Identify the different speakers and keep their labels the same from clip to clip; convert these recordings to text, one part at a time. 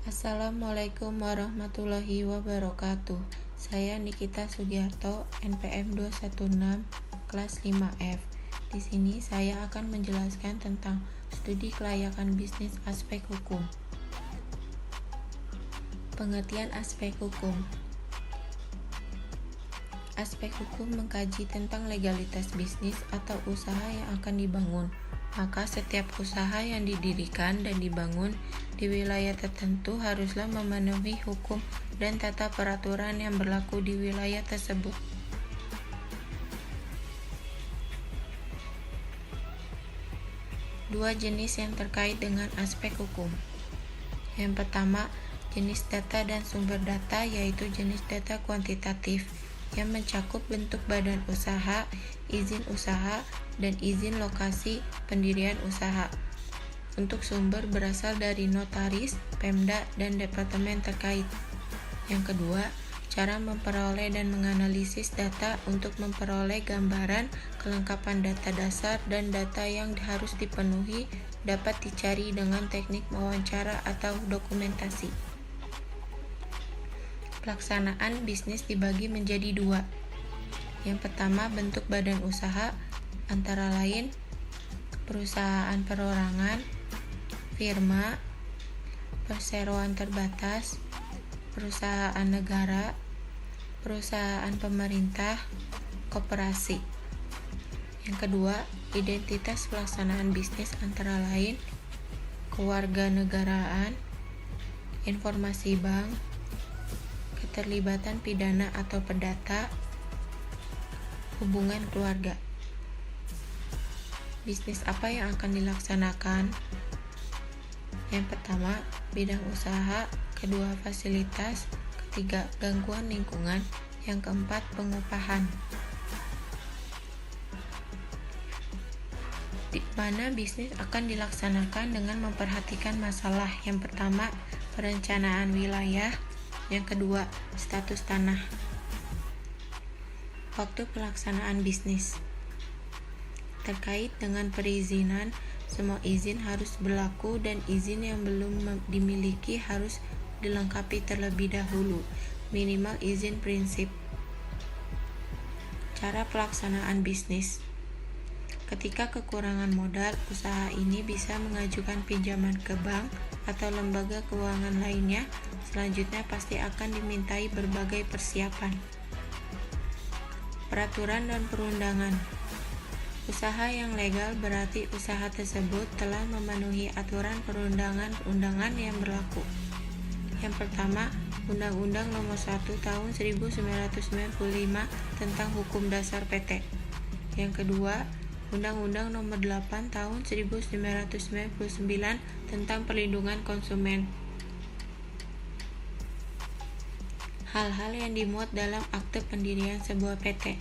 Speaker 1: Assalamualaikum warahmatullahi wabarakatuh. Saya Nikita Sugiarto, NPM 216, kelas 5F. Di sini saya akan menjelaskan tentang studi kelayakan bisnis aspek hukum. Pengertian aspek hukum. Aspek hukum mengkaji tentang legalitas bisnis atau usaha yang akan dibangun. Maka setiap usaha yang didirikan dan dibangun di wilayah tertentu haruslah memenuhi hukum dan tata peraturan yang berlaku di wilayah tersebut. Dua jenis yang terkait dengan aspek hukum. Yang pertama, jenis data dan sumber data, yaitu jenis data kuantitatif yang mencakup bentuk badan usaha, izin usaha, dan izin lokasi pendirian usaha. Untuk sumber berasal dari notaris, Pemda, dan departemen terkait. Yang kedua, cara memperoleh dan menganalisis data untuk memperoleh gambaran kelengkapan data dasar dan data yang harus dipenuhi dapat dicari dengan teknik wawancara atau dokumentasi. Pelaksanaan bisnis dibagi menjadi dua. Yang pertama, bentuk badan usaha, antara lain perusahaan perorangan, firma, perseroan terbatas, perusahaan negara, perusahaan pemerintah, koperasi. Yang kedua, identitas pelaksanaan bisnis antara lain kewarganegaraan, informasi bank, keterlibatan pidana atau perdata, hubungan keluarga. Bisnis apa yang akan dilaksanakan? Yang pertama, bidang usaha, kedua fasilitas, ketiga gangguan lingkungan, yang keempat pengupahan. Di mana bisnis akan dilaksanakan dengan memperhatikan masalah. Yang pertama, perencanaan wilayah, yang kedua, status tanah. Waktu pelaksanaan bisnis. Terkait dengan perizinan, semua izin harus berlaku dan izin yang belum dimiliki harus dilengkapi terlebih dahulu, minimal izin prinsip. Cara pelaksanaan bisnis. Ketika kekurangan modal, usaha ini bisa mengajukan pinjaman ke bank atau lembaga keuangan lainnya. Selanjutnya pasti akan dimintai berbagai persiapan. Peraturan dan perundangan. Usaha yang legal berarti usaha tersebut telah memenuhi aturan perundangan-undangan yang berlaku. Yang pertama, Undang-Undang Nomor 1 Tahun 1995 tentang Hukum Dasar PT. Yang kedua, Undang-Undang Nomor 8 Tahun 1999 tentang Perlindungan Konsumen. Hal-hal yang dimuat dalam akte pendirian sebuah PT,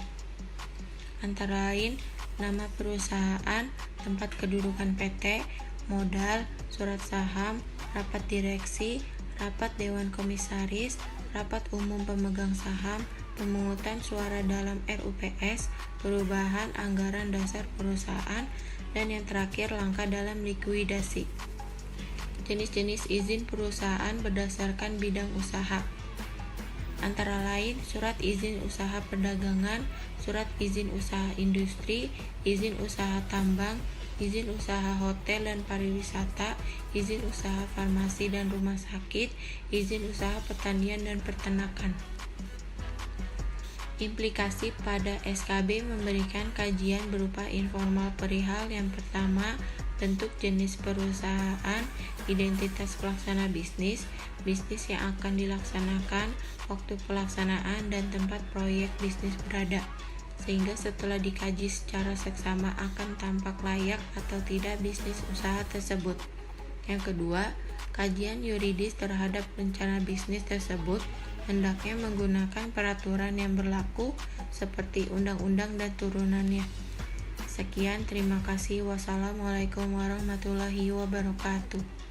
Speaker 1: antara lain nama perusahaan, tempat kedudukan PT, modal, surat saham, rapat direksi, rapat dewan komisaris, rapat umum pemegang saham, pemungutan suara dalam RUPS, perubahan anggaran dasar perusahaan, dan yang terakhir langkah dalam likuidasi. Jenis-jenis izin perusahaan berdasarkan bidang usaha, antara lain surat izin usaha perdagangan, surat izin usaha industri, izin usaha tambang, izin usaha hotel dan pariwisata, izin usaha farmasi dan rumah sakit, izin usaha pertanian dan peternakan. Implikasi pada SKB memberikan kajian berupa informal perihal yang pertama, bentuk jenis perusahaan, identitas pelaksana bisnis, bisnis yang akan dilaksanakan, waktu pelaksanaan, dan tempat proyek bisnis berada, sehingga setelah dikaji secara seksama akan tampak layak atau tidak bisnis usaha tersebut. Yang kedua, kajian yuridis terhadap rencana bisnis tersebut hendaknya menggunakan peraturan yang berlaku seperti undang-undang dan turunannya. Sekian, terima kasih. Wassalamualaikum warahmatullahi wabarakatuh.